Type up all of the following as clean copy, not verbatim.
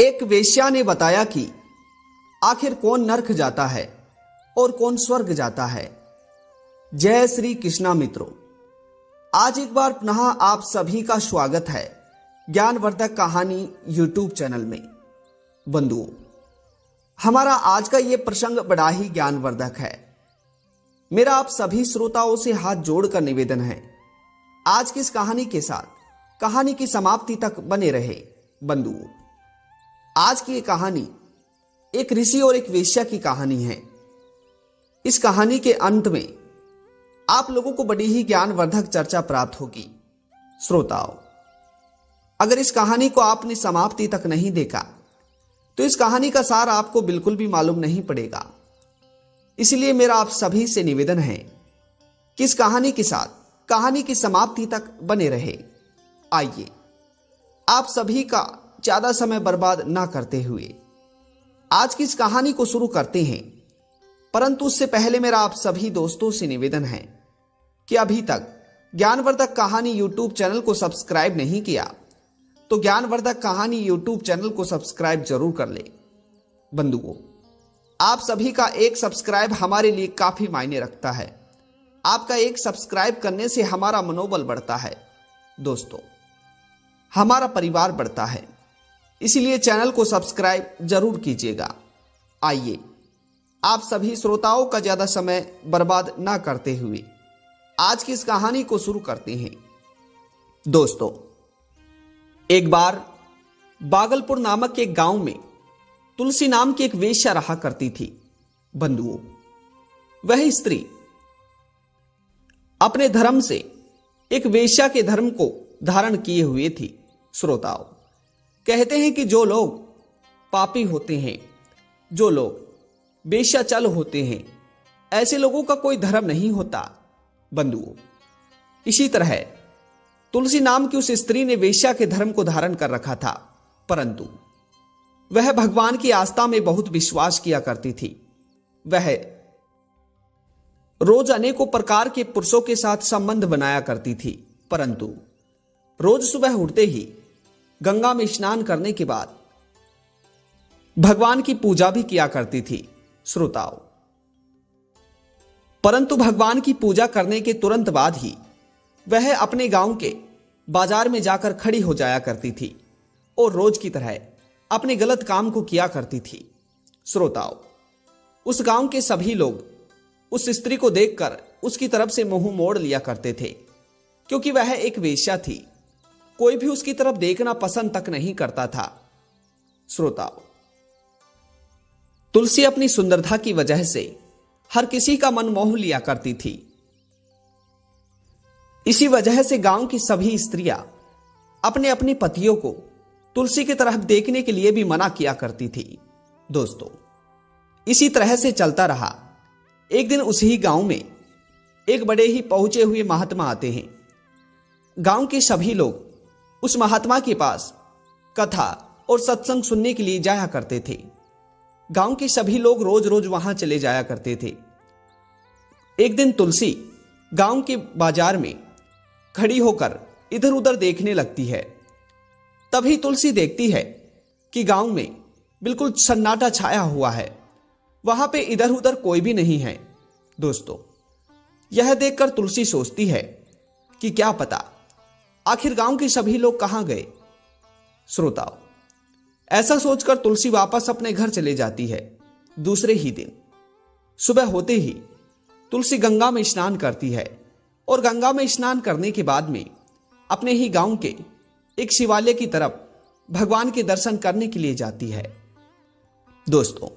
एक वेश्या ने बताया कि आखिर कौन नरक जाता है और कौन स्वर्ग जाता है। जय श्री कृष्णा मित्रों, आज एक बार पुनः आप सभी का स्वागत है ज्ञानवर्धक कहानी यूट्यूब चैनल में। बंधुओं, हमारा आज का ये प्रसंग बड़ा ही ज्ञानवर्धक है। मेरा आप सभी श्रोताओं से हाथ जोड़कर निवेदन है, आज की इस कहानी के साथ कहानी की समाप्ति तक बने रहे। बंधुओं, आज की ये कहानी एक ऋषि और एक वेश्या की कहानी है। इस कहानी के अंत में आप लोगों को बड़ी ही ज्ञानवर्धक चर्चा प्राप्त होगी। श्रोताओं, अगर इस कहानी को आपने समाप्ति तक नहीं देखा तो इस कहानी का सार आपको बिल्कुल भी मालूम नहीं पड़ेगा। इसलिए मेरा आप सभी से निवेदन है कि इस कहानी के साथ कहानी की समाप्ति तक बने रहे। आइए आप सभी का ज्यादा समय बर्बाद ना करते हुए आज की इस कहानी को शुरू करते हैं। परंतु उससे पहले मेरा आप सभी दोस्तों से निवेदन है कि अभी तक ज्ञानवर्धक कहानी यूट्यूब चैनल को सब्सक्राइब नहीं किया तो ज्ञानवर्धक कहानी यूट्यूब चैनल को सब्सक्राइब जरूर कर ले। बंधुओं, आप सभी का एक सब्सक्राइब हमारे लिए काफी मायने रखता है। आपका एक सब्सक्राइब करने से हमारा मनोबल बढ़ता है, दोस्तों हमारा परिवार बढ़ता है। इसीलिए चैनल को सब्सक्राइब जरूर कीजिएगा। आइए आप सभी श्रोताओं का ज्यादा समय बर्बाद ना करते हुए आज की इस कहानी को शुरू करते हैं। दोस्तों, एक बार बागलपुर नामक एक गांव में तुलसी नाम की एक वेश्या रहा करती थी। बंधुओं, वह स्त्री अपने धर्म से एक वेश्या के धर्म को धारण किए हुए थी। श्रोताओं, कहते हैं कि जो लोग पापी होते हैं, जो लोग वेश्याचल होते हैं, ऐसे लोगों का कोई धर्म नहीं होता। बंधुओं, इसी तरह तुलसी नाम की उस स्त्री ने वेश्या के धर्म को धारण कर रखा था, परंतु वह भगवान की आस्था में बहुत विश्वास किया करती थी। वह रोज अनेकों प्रकार के पुरुषों के साथ संबंध बनाया करती थी, परंतु रोज सुबह उठते ही गंगा में स्नान करने के बाद भगवान की पूजा भी किया करती थी। श्रोताओं, परंतु भगवान की पूजा करने के तुरंत बाद ही वह अपने गांव के बाजार में जाकर खड़ी हो जाया करती थी और रोज की तरह अपने गलत काम को किया करती थी। श्रोताओं, उस गांव के सभी लोग उस स्त्री को देखकर उसकी तरफ से मुंह मोड़ लिया करते थे, क्योंकि वह एक वेश्या थी। कोई भी उसकी तरफ देखना पसंद तक नहीं करता था। श्रोताओं, तुलसी अपनी सुंदरता की वजह से हर किसी का मन मोह लिया करती थी। इसी वजह से गांव की सभी स्त्रियां अपने अपने पतियों को तुलसी की तरफ देखने के लिए भी मना किया करती थी। दोस्तों, इसी तरह से चलता रहा। एक दिन उसी गांव में एक बड़े ही पहुंचे हुए महात्मा आते हैं। गांव के सभी लोग उस महात्मा के पास कथा और सत्संग सुनने के लिए जाया करते थे। गांव के सभी लोग रोज रोज वहां चले जाया करते थे। एक दिन तुलसी गांव के बाजार में खड़ी होकर इधर उधर देखने लगती है। तभी तुलसी देखती है कि गांव में बिल्कुल सन्नाटा छाया हुआ है, वहां पे इधर उधर कोई भी नहीं है। दोस्तों, यह देखकर तुलसी सोचती है कि क्या पता आखिर गांव के सभी लोग कहां गए। श्रोताओं, ऐसा सोचकर तुलसी वापस अपने घर चले जाती है। दूसरे ही दिन सुबह होते ही तुलसी गंगा में स्नान करती है और गंगा में स्नान करने के बाद में अपने ही गांव के एक शिवालय की तरफ भगवान के दर्शन करने के लिए जाती है। दोस्तों,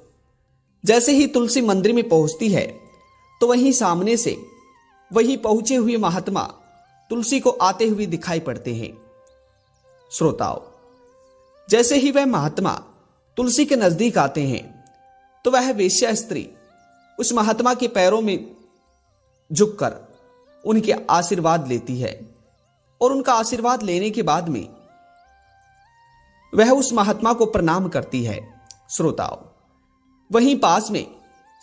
जैसे ही तुलसी मंदिर में पहुंचती है तो वहीं सामने से वही पहुंचे हुए महात्मा तुलसी को आते हुए दिखाई पड़ते हैं। श्रोताओं, जैसे ही वह महात्मा तुलसी के नजदीक आते हैं तो वह वेश्या स्त्री उस महात्मा के पैरों में झुककर उनके आशीर्वाद लेती है और उनका आशीर्वाद लेने के बाद में वह उस महात्मा को प्रणाम करती है। श्रोताओं, वहीं पास में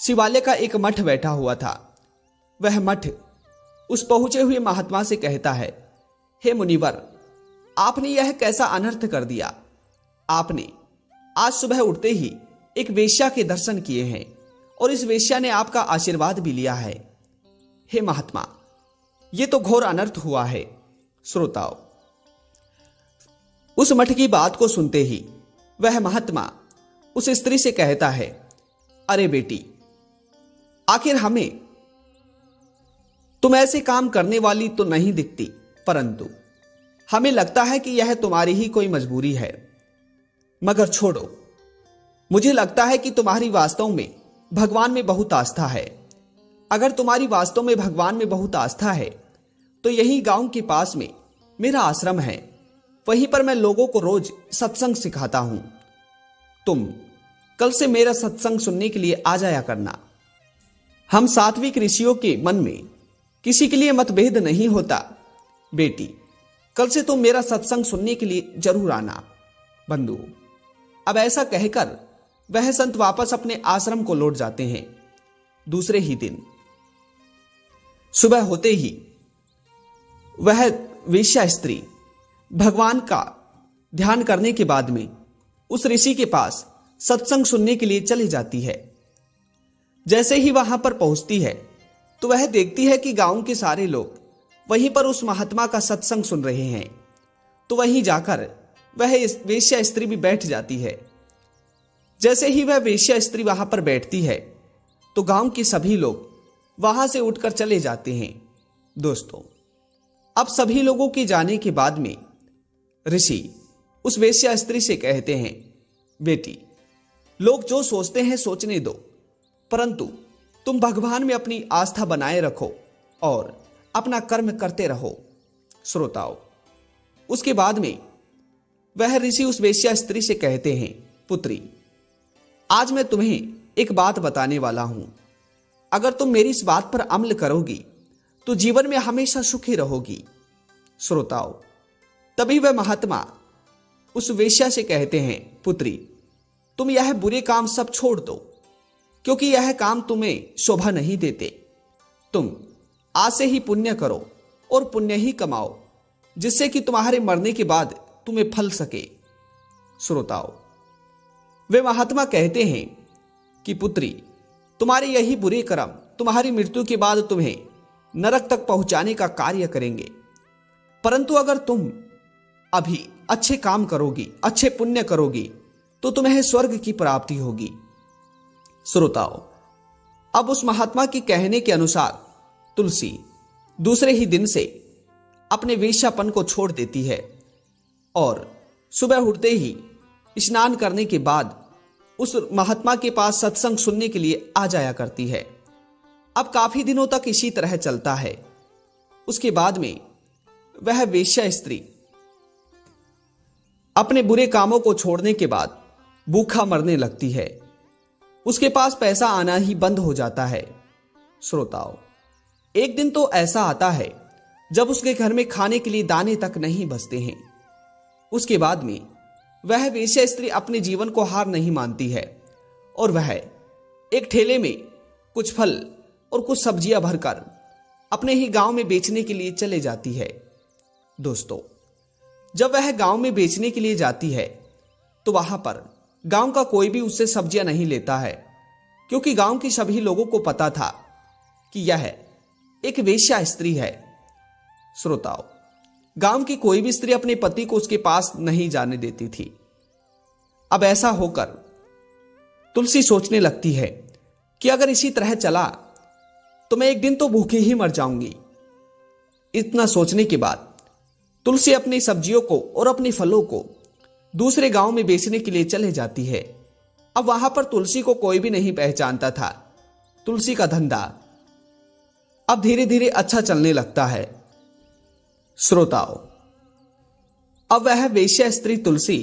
शिवालय का एक मठ बैठा हुआ था। वह मठ उस पहुंचे हुए महात्मा से कहता है, हे मुनिवर, आपने यह कैसा अनर्थ कर दिया। आपने आज सुबह उठते ही एक वेश्या के दर्शन किए हैं और इस वेश्या ने आपका आशीर्वाद भी लिया है। हे महात्मा, ये तो घोर अनर्थ हुआ है। श्रोताओं, उस मठ की बात को सुनते ही वह महात्मा उस स्त्री से कहता है, अरे बेटी, आखिर हमें तुम ऐसे काम करने वाली तो नहीं दिखती, परंतु हमें लगता है कि यह तुम्हारी ही कोई मजबूरी है। मगर छोड़ो, मुझे लगता है कि तुम्हारी वास्तव में भगवान में बहुत आस्था है। अगर तुम्हारी वास्तव में भगवान में बहुत आस्था है तो यही गांव के पास में मेरा आश्रम है, वहीं पर मैं लोगों को रोज सत्संग सिखाता हूं। तुम कल से मेरा सत्संग सुनने के लिए आ जाया करना। हम सात्विक ऋषियों के मन में किसी के लिए मतभेद नहीं होता। बेटी, कल से तुम मेरा सत्संग सुनने के लिए जरूर आना। बंधु, अब ऐसा कहकर वह संत वापस अपने आश्रम को लौट जाते हैं। दूसरे ही दिन सुबह होते ही वह वेश्या स्त्री भगवान का ध्यान करने के बाद में उस ऋषि के पास सत्संग सुनने के लिए चली जाती है। जैसे ही वहां पर पहुंचती है तो वह देखती है कि गांव के सारे लोग वहीं पर उस महात्मा का सत्संग सुन रहे हैं। तो वहीं जाकर वह वेश्या स्त्री भी बैठ जाती है। जैसे ही वह वेश्या स्त्री वहां पर बैठती है तो गांव के सभी लोग वहां से उठकर चले जाते हैं। दोस्तों, अब सभी लोगों के जाने के बाद में ऋषि उस वेश्या स्त्री से कहते हैं, बेटी, लोग जो सोचते हैं सोचने दो, परंतु तुम भगवान में अपनी आस्था बनाए रखो और अपना कर्म करते रहो। श्रोताओं, उसके बाद में वह ऋषि उस वेश्या स्त्री से कहते हैं, पुत्री, आज मैं तुम्हें एक बात बताने वाला हूं। अगर तुम मेरी इस बात पर अमल करोगी तो जीवन में हमेशा सुखी रहोगी। श्रोताओं, तभी वह महात्मा उस वेश्या से कहते हैं, पुत्री, तुम यह बुरे काम सब छोड़ दो, क्योंकि यह काम तुम्हें शोभा नहीं देते। तुम आज से ही पुण्य करो और पुण्य ही कमाओ, जिससे कि तुम्हारे मरने के बाद तुम्हें फल सके। श्रोताओं, वे महात्मा कहते हैं कि पुत्री, तुम्हारे यही बुरे कर्म तुम्हारी मृत्यु के बाद तुम्हें नरक तक पहुंचाने का कार्य करेंगे, परंतु अगर तुम अभी अच्छे काम करोगी, अच्छे पुण्य करोगी, तो तुम्हें स्वर्ग की प्राप्ति होगी। श्रोताओं, अब उस महात्मा के कहने के अनुसार तुलसी दूसरे ही दिन से अपने वेश्यापन को छोड़ देती है और सुबह उठते ही स्नान करने के बाद उस महात्मा के पास सत्संग सुनने के लिए आ जाया करती है। अब काफी दिनों तक इसी तरह चलता है। उसके बाद में वह वेश्या स्त्री अपने बुरे कामों को छोड़ने के बाद भूखा मरने लगती है। उसके पास पैसा आना ही बंद हो जाता है। श्रोताओं, एक दिन तो ऐसा आता है जब उसके घर में खाने के लिए दाने तक नहीं बचते हैं। उसके बाद में वह वेश्या स्त्री अपने जीवन को हार नहीं मानती है और वह एक ठेले में कुछ फल और कुछ सब्जियां भरकर अपने ही गांव में बेचने के लिए चले जाती है। दोस्तों, जब वह गांव में बेचने के लिए जाती है तो वहां पर गांव का कोई भी उससे सब्जियां नहीं लेता है, क्योंकि गांव के सभी लोगों को पता था कि यह एक वेश्या स्त्री है। श्रोताओं, गांव की कोई भी स्त्री अपने पति को उसके पास नहीं जाने देती थी। अब ऐसा होकर तुलसी सोचने लगती है कि अगर इसी तरह चला तो मैं एक दिन तो भूखे ही मर जाऊंगी। इतना सोचने के बाद तुलसी अपनी सब्जियों को और अपने फलों को दूसरे गांव में बेचने के लिए चले जाती है। अब वहां पर तुलसी को कोई भी नहीं पहचानता था। तुलसी का धंधा अब धीरे धीरे अच्छा चलने लगता है। श्रोताओं, अब वह वेश्या स्त्री तुलसी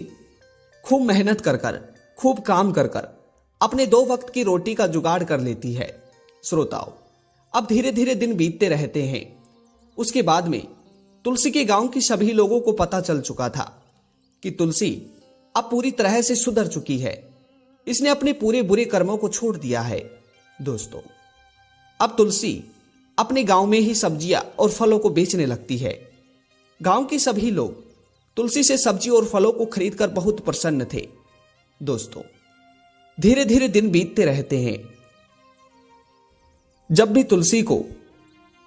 खूब मेहनत कर खूब काम कर अपने 2 वक्त की रोटी का जुगाड़ कर लेती है। श्रोताओं, अब धीरे धीरे दिन बीतते रहते हैं। उसके बाद में तुलसी के गांव की सभी लोगों को पता चल चुका था कि तुलसी अब पूरी तरह से सुधर चुकी है। इसने अपने पूरे बुरे कर्मों को छोड़ दिया है। दोस्तों, अब तुलसी अपने गांव में ही सब्जियां और फलों को बेचने लगती है। गांव के सभी लोग तुलसी से सब्जी और फलों को खरीदकर बहुत प्रसन्न थे। दोस्तों, धीरे धीरे दिन बीतते रहते हैं। जब भी तुलसी को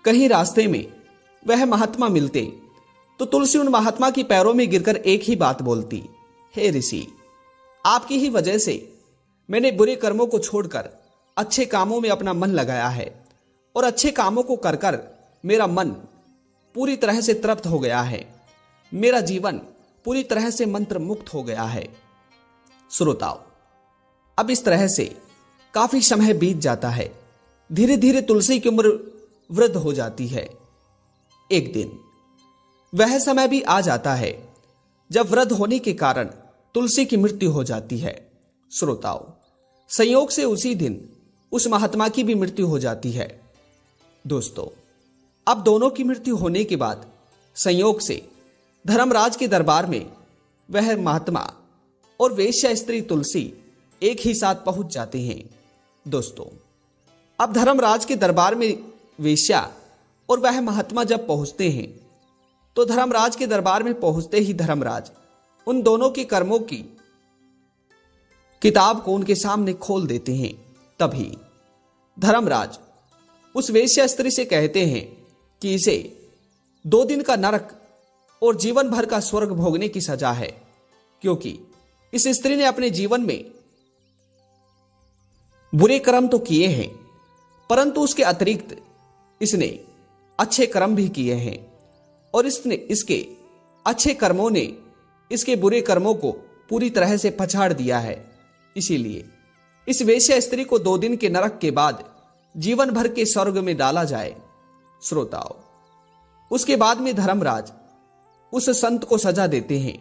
कहीं रास्ते में वह महात्मा मिलते तो तुलसी उन महात्मा की पैरों में गिरकर एक ही बात बोलती, हे ऋषि, आपकी ही वजह से मैंने बुरे कर्मों को छोड़कर अच्छे कामों में अपना मन लगाया है और अच्छे कामों को कर कर मेरा मन पूरी तरह से तृप्त हो गया है। मेरा जीवन पूरी तरह से मंत्र मुक्त हो गया है। श्रोताओ, अब इस तरह से काफी समय बीत जाता है। धीरे धीरे तुलसी की उम्र वृद्ध हो जाती है। एक दिन वह समय भी आ जाता है जब वृद्ध होने के कारण तुलसी की मृत्यु हो जाती है। श्रोताओ, संयोग से उसी दिन उस महात्मा की भी मृत्यु हो जाती है। दोस्तों, अब दोनों की मृत्यु होने के बाद संयोग से धर्मराज के दरबार में वह महात्मा और वेश्या स्त्री तुलसी एक ही साथ पहुंच जाते हैं। दोस्तों, अब धर्मराज के दरबार में वेश्या और वह महात्मा जब पहुंचते हैं तो धर्मराज के दरबार में पहुंचते ही धर्मराज उन दोनों के कर्मों की किताब को उनके सामने खोल देते हैं। तभी धर्मराज उस वेश्या स्त्री से कहते हैं कि इसे 2 दिन का नरक और जीवन भर का स्वर्ग भोगने की सजा है, क्योंकि इस स्त्री ने अपने जीवन में बुरे कर्म तो किए हैं, परंतु उसके अतिरिक्त इसने अच्छे कर्म भी किए हैं और इसके अच्छे कर्मों ने इसके बुरे कर्मों को पूरी तरह से पछाड़ दिया है। इसीलिए इस वेश्या स्त्री को 2 दिन के नरक के बाद जीवन भर के स्वर्ग में डाला जाए। श्रोताओ, उसके बाद में धर्मराज उस संत को सजा देते हैं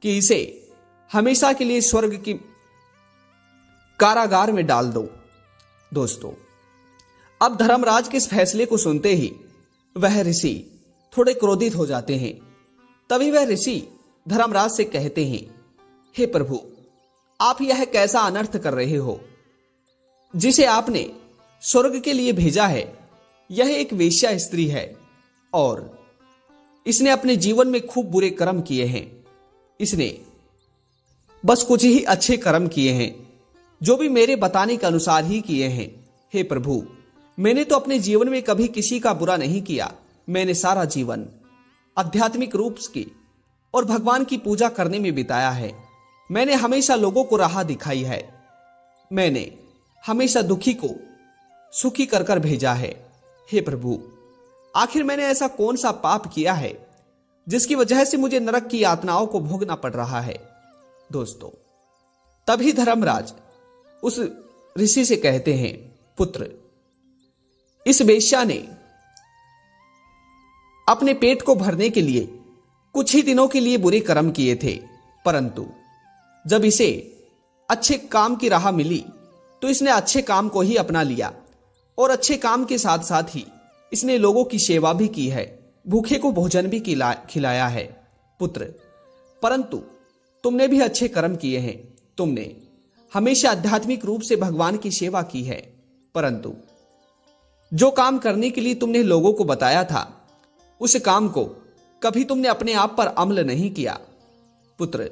कि इसे हमेशा के लिए स्वर्ग की कारागार में डाल दो। दोस्तों, अब धर्मराज के इस फैसले को सुनते ही वह ऋषि थोड़े क्रोधित हो जाते हैं। तभी वह ऋषि धर्मराज से कहते हैं, हे प्रभु, आप यह कैसा अनर्थ कर रहे हो? जिसे आपने स्वर्ग के लिए भेजा है यह एक वेश्या स्त्री है और इसने अपने जीवन में खूब बुरे कर्म किए हैं। इसने बस कुछ ही अच्छे कर्म किए हैं, जो भी मेरे बताने के अनुसार ही किए हैं। हे प्रभु, मैंने तो अपने जीवन में कभी किसी का बुरा नहीं किया। मैंने सारा जीवन आध्यात्मिक रूप की और भगवान की पूजा करने में बिताया है। मैंने हमेशा लोगों को राह दिखाई है। मैंने हमेशा दुखी को सुखी कर कर भेजा है। हे प्रभु, आखिर मैंने ऐसा कौन सा पाप किया है जिसकी वजह से मुझे नरक की यातनाओं को भोगना पड़ रहा है? दोस्तों, तभी धर्मराज उस ऋषि से कहते हैं, पुत्र, इस वेश्या ने अपने पेट को भरने के लिए कुछ ही दिनों के लिए बुरे कर्म किए थे, परंतु जब इसे अच्छे काम की राह मिली तो इसने अच्छे काम को ही अपना लिया और अच्छे काम के साथ साथ ही इसने लोगों की सेवा भी की है, भूखे को भोजन भी खिलाया है। पुत्र, परंतु तुमने भी अच्छे कर्म किए हैं। तुमने हमेशा आध्यात्मिक रूप से भगवान की सेवा की है, परंतु जो काम करने के लिए तुमने लोगों को बताया था उस काम को कभी तुमने अपने आप पर अमल नहीं किया। पुत्र,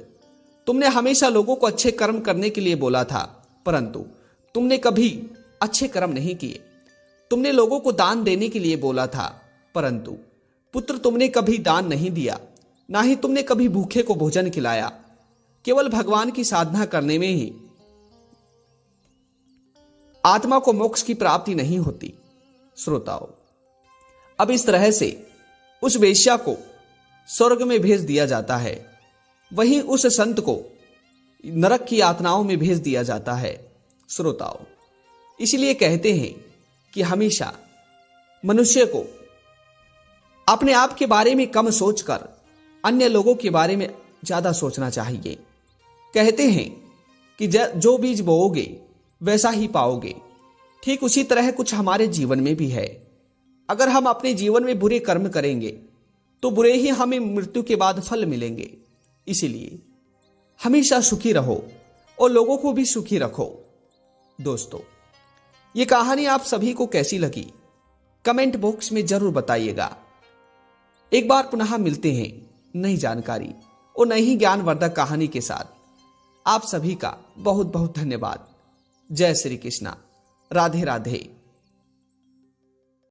तुमने हमेशा लोगों को अच्छे कर्म करने के लिए बोला था, परंतु तुमने कभी अच्छे कर्म नहीं किए। तुमने लोगों को दान देने के लिए बोला था, परंतु पुत्र तुमने कभी दान नहीं दिया, ना ही तुमने कभी भूखे को भोजन खिलाया। केवल भगवान की साधना करने में ही आत्मा को मोक्ष की प्राप्ति नहीं होती। श्रोताओ, अब इस तरह से उस वेश्या को स्वर्ग में भेज दिया जाता है, वहीं उस संत को नरक की यातनाओं में भेज दिया जाता है। श्रोताओ, इसलिए कहते हैं कि हमेशा मनुष्य को अपने आप के बारे में कम सोचकर अन्य लोगों के बारे में ज्यादा सोचना चाहिए। कहते हैं कि जो बीज बोओगे वैसा ही पाओगे। ठीक उसी तरह कुछ हमारे जीवन में भी है। अगर हम अपने जीवन में बुरे कर्म करेंगे तो बुरे ही हमें मृत्यु के बाद फल मिलेंगे। इसलिए हमेशा सुखी रहो और लोगों को भी सुखी रखो। दोस्तों, ये कहानी आप सभी को कैसी लगी कमेंट बॉक्स में जरूर बताइएगा। एक बार पुनः मिलते हैं नई जानकारी और नई ज्ञानवर्धक कहानी के साथ। आप सभी का बहुत बहुत धन्यवाद। जय श्री कृष्णा। राधे राधे।